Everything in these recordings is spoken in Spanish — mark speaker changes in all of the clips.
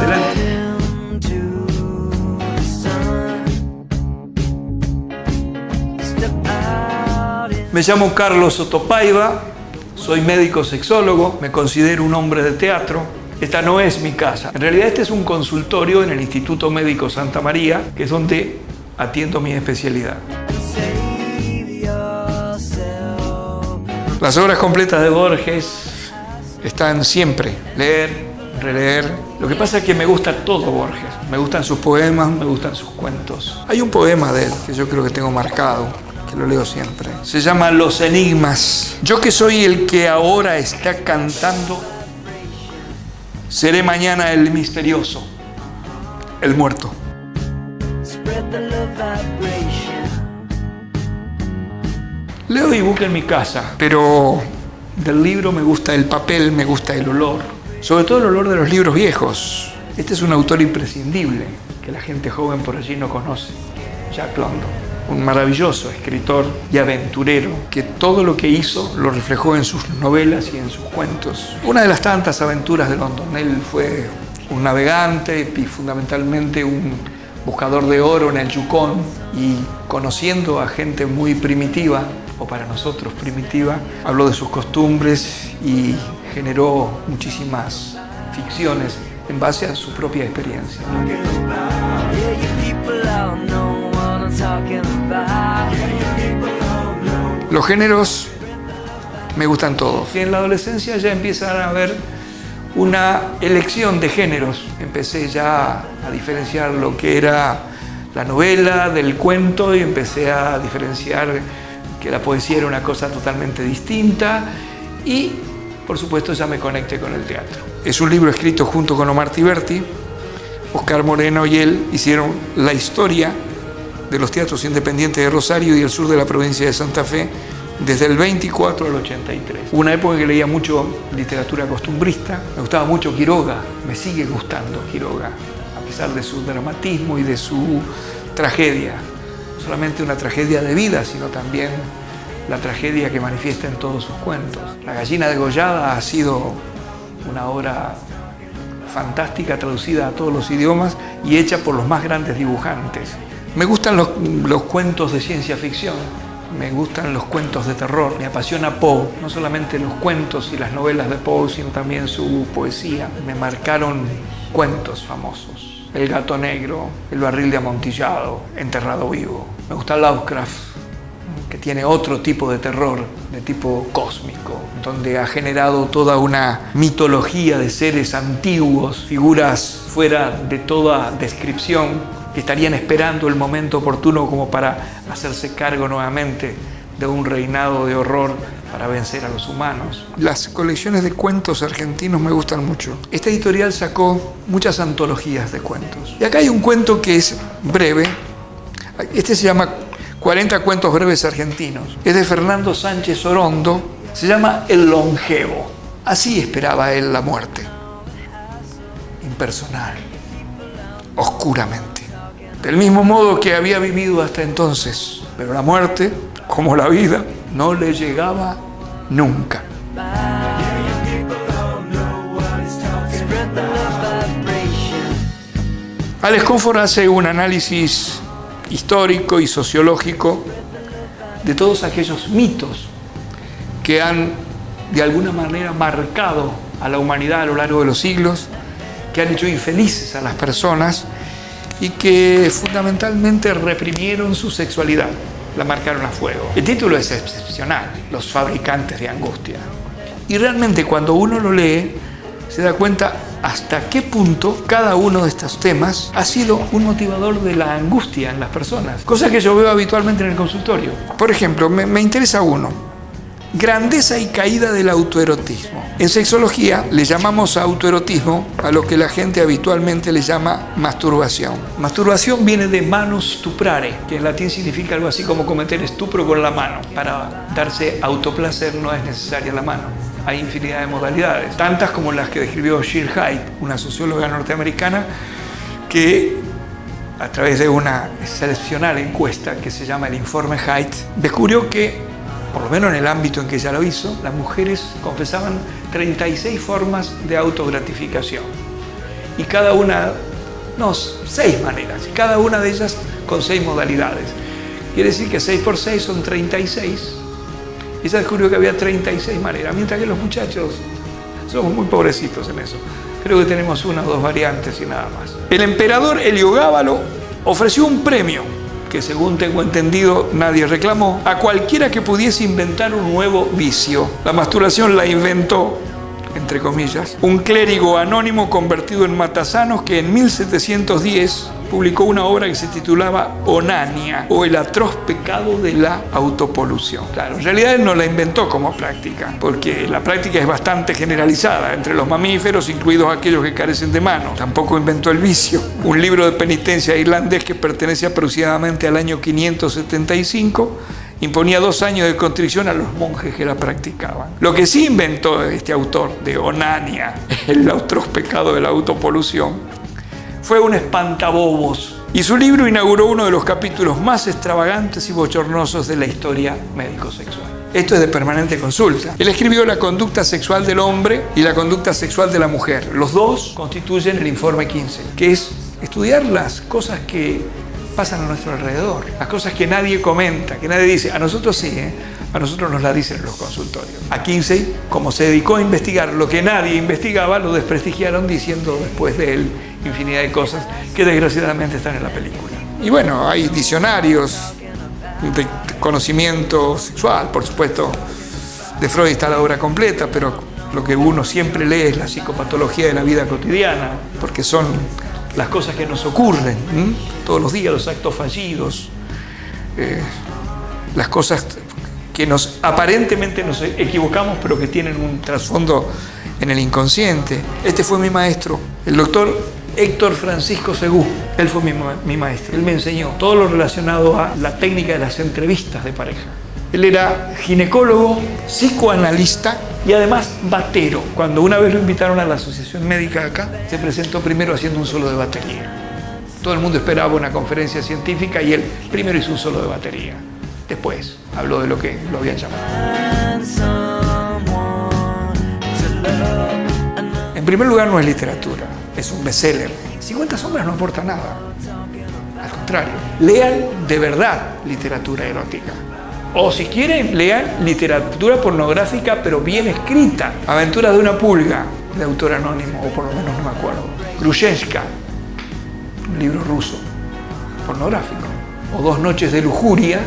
Speaker 1: Excelente. Me llamo Carlos Sotopaiva, soy médico sexólogo, me considero un hombre de teatro. Esta no es mi casa. En realidad este es un consultorio en el Instituto Médico Santa María, que es donde atiendo mi especialidad. Las obras completas de Borges están siempre, leer, releer. Lo que pasa es que me gusta todo Borges. Me gustan sus poemas, me gustan sus cuentos. Hay un poema de él que yo creo que tengo marcado, que lo leo siempre. Se llama Los Enigmas. Yo que soy el que ahora está cantando, seré mañana el misterioso, el muerto. Leo ebook en mi casa, pero del libro me gusta el papel, me gusta el olor. Sobre todo el olor de los libros viejos. Este es un autor imprescindible que la gente joven por allí no conoce, Jack London. Un maravilloso escritor y aventurero que todo lo que hizo lo reflejó en sus novelas y en sus cuentos. Una de las tantas aventuras de London. Él fue un navegante y fundamentalmente un buscador de oro en el Yukón, y conociendo a gente muy primitiva, o para nosotros primitiva, habló de sus costumbres y generó muchísimas ficciones en base a su propia experiencia. Los géneros me gustan todos. Y en la adolescencia ya empiezan a haber una elección de géneros. Empecé ya a diferenciar lo que era la novela del cuento y empecé a diferenciar que la poesía era una cosa totalmente distinta y, por supuesto, ya me conecté con el teatro. Es un libro escrito junto con Omar Tiberti. Oscar Moreno y él hicieron la historia de los teatros independientes de Rosario y el sur de la provincia de Santa Fe desde el 24 al 83. Hubo una época que leía mucho literatura costumbrista, me gustaba mucho Quiroga, me sigue gustando Quiroga, a pesar de su dramatismo y de su tragedia. No solamente una tragedia de vida, sino también la tragedia que manifiesta en todos sus cuentos. La gallina degollada ha sido una obra fantástica, traducida a todos los idiomas y hecha por los más grandes dibujantes. Me gustan los cuentos de ciencia ficción, me gustan los cuentos de terror, me apasiona Poe, no solamente los cuentos y las novelas de Poe, sino también su poesía. Me marcaron cuentos famosos: El gato negro, El barril de amontillado, Enterrado vivo. Me gusta Lovecraft, que tiene otro tipo de terror, de tipo cósmico, donde ha generado toda una mitología de seres antiguos, figuras fuera de toda descripción, que estarían esperando el momento oportuno como para hacerse cargo nuevamente de un reinado de horror para vencer a los humanos. Las colecciones de cuentos argentinos me gustan mucho. Esta editorial sacó muchas antologías de cuentos. Y acá hay un cuento que es breve. Este se llama 40 cuentos breves argentinos. Es de Fernando Sánchez Orondo. Se llama El longevo. Así esperaba él la muerte. Impersonal. Oscuramente. Del mismo modo que había vivido hasta entonces. Pero la muerte, como la vida, no le llegaba nunca. Alex Comfort hace un análisis histórico y sociológico de todos aquellos mitos que han de alguna manera marcado a la humanidad a lo largo de los siglos, que han hecho infelices a las personas y que fundamentalmente reprimieron su sexualidad, la marcaron a fuego. El título es excepcional: Los fabricantes de angustia. Y realmente cuando uno lo lee se da cuenta hasta qué punto cada uno de estos temas ha sido un motivador de la angustia en las personas, cosa que yo veo habitualmente en el consultorio. Por ejemplo, me interesa uno: grandeza y caída del autoerotismo. En sexología le llamamos autoerotismo a lo que la gente habitualmente le llama masturbación. Masturbación viene de manus stuprare, que en latín significa algo así como cometer estupro con la mano. Para darse autoplacer no es necesaria la mano. Hay infinidad de modalidades, tantas como las que describió Jill Haidt, una socióloga norteamericana, que a través de una excepcional encuesta que se llama el Informe Haidt, descubrió que, por lo menos en el ámbito en que ella lo hizo, las mujeres confesaban 36 formas de autogratificación. y cada una, no, 6 maneras, y cada una de ellas con 6 modalidades. Quiere decir que 6 por 6 son 36. Ella descubrió que había 36 maneras, mientras que los muchachos somos muy pobrecitos en eso. Creo que tenemos 1 o 2 variantes y nada más. El emperador Heliogábalo ofreció un premio, que según tengo entendido nadie reclamó, a cualquiera que pudiese inventar un nuevo vicio. La masturbación la inventó, entre comillas, un clérigo anónimo convertido en matasanos que en 1710 publicó una obra que se titulaba Onania, o el atroz pecado de la autopolución. Claro, en realidad él no la inventó como práctica, porque la práctica es bastante generalizada entre los mamíferos, incluidos aquellos que carecen de manos. Tampoco inventó el vicio. Un libro de penitencia irlandés que pertenece aproximadamente al año 575 imponía 2 años de contrición a los monjes que la practicaban. Lo que sí inventó este autor de Onania, el atroz pecado de la autopolución, fue un espantabobos, y su libro inauguró uno de los capítulos más extravagantes y bochornosos de la historia médico-sexual. Esto es de permanente consulta. Él escribió La conducta sexual del hombre y La conducta sexual de la mujer. Los dos constituyen el informe 15, que es estudiar las cosas que pasan a nuestro alrededor, las cosas que nadie comenta, que nadie dice. A nosotros sí, a nosotros nos la dicen en los consultorios. A Kinsey, como se dedicó a investigar lo que nadie investigaba, lo desprestigiaron diciendo después de él infinidad de cosas que desgraciadamente están en la película. Y bueno, hay diccionarios de conocimiento sexual, por supuesto. De Freud está la obra completa, pero lo que uno siempre lee es la psicopatología de la vida cotidiana, porque son las cosas que nos ocurren todos los días, los actos fallidos, las cosas que aparentemente nos equivocamos, pero que tienen un trasfondo en el inconsciente. Este fue mi maestro, el doctor Héctor Francisco Segú. Él fue mi maestro. Él me enseñó todo lo relacionado a la técnica de las entrevistas de pareja. Él era ginecólogo, psicoanalista y además batero. Cuando una vez lo invitaron a la asociación médica acá, se presentó primero haciendo un solo de batería. Todo el mundo esperaba una conferencia científica y él primero hizo un solo de batería. Después habló de lo que lo habían llamado. En primer lugar, no es literatura, es un bestseller. 50 sombras no aporta nada. Al contrario, lean de verdad literatura erótica. O si quieren, lean literatura pornográfica, pero bien escrita. Aventuras de una pulga, de autor anónimo, o por lo menos no me acuerdo. Grushenska, un libro ruso, pornográfico. O Dos noches de lujuria,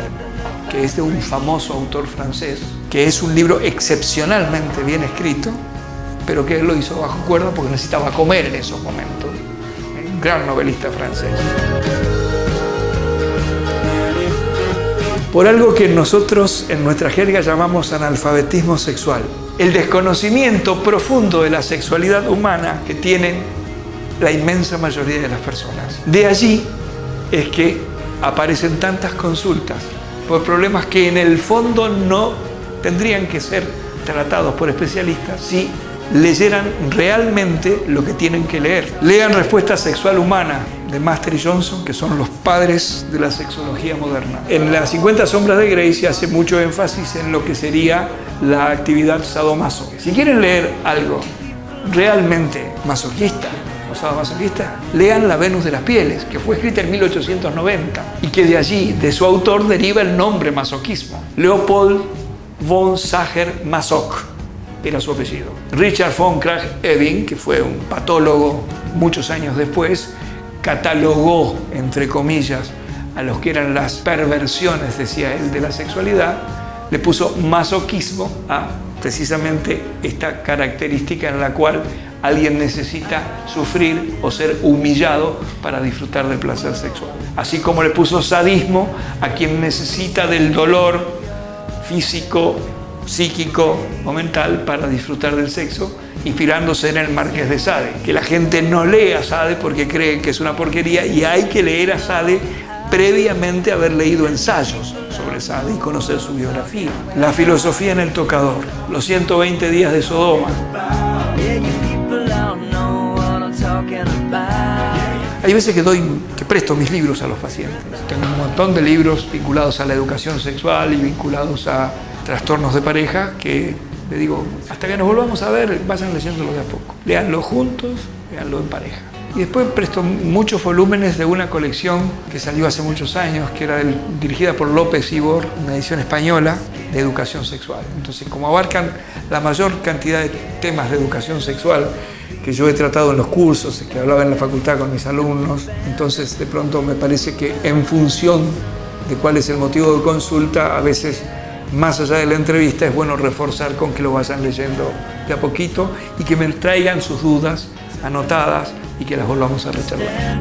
Speaker 1: que es de un famoso autor francés, que es un libro excepcionalmente bien escrito, pero que él lo hizo bajo cuerda porque necesitaba comer en esos momentos. Un gran novelista francés. Por algo que nosotros en nuestra jerga llamamos analfabetismo sexual. El desconocimiento profundo de la sexualidad humana que tienen la inmensa mayoría de las personas. De allí es que aparecen tantas consultas por problemas que en el fondo no tendrían que ser tratados por especialistas si leyeran realmente lo que tienen que leer. Lean Respuesta Sexual Humana de Master y Johnson, que son los padres de la sexología moderna. En las 50 sombras de Grey se hace mucho énfasis en lo que sería la actividad sadomaso. Si quieren leer algo realmente masoquista o sadomasoquista, lean La Venus de las Pieles, que fue escrita en 1890 y que de allí, de su autor, deriva el nombre masoquismo. Leopold von Sacher-Masoch era su apellido. Richard von Krag-Ebing, que fue un patólogo muchos años después, catalogó, entre comillas, a los que eran las perversiones, decía él, de la sexualidad. Le puso masoquismo a precisamente esta característica en la cual alguien necesita sufrir o ser humillado para disfrutar del placer sexual. Así como le puso sadismo a quien necesita del dolor físico, psíquico o mental para disfrutar del sexo, inspirándose en el Marqués de Sade. Que la gente no lee a Sade porque cree que es una porquería, y hay que leer a Sade previamente haber leído ensayos sobre Sade y conocer su biografía. La filosofía en el tocador, los 120 días de Sodoma. Hay veces que presto mis libros a los pacientes. Tengo un montón de libros vinculados a la educación sexual y vinculados a trastornos de pareja que le digo, hasta que nos volvamos a ver, vayan leyéndolo de a poco. Léanlo juntos léanlo en pareja. Y después presto muchos volúmenes de una colección que salió hace muchos años, que era dirigida por López Ibor, una edición española de educación sexual. Entonces, como abarcan la mayor cantidad de temas de educación sexual que yo he tratado en los cursos, que hablaba en la facultad con mis alumnos, entonces de pronto me parece que en función de cuál es el motivo de consulta, a veces más allá de la entrevista es bueno reforzar con que lo vayan leyendo de a poquito y que me traigan sus dudas anotadas y que las volvamos a recharlar.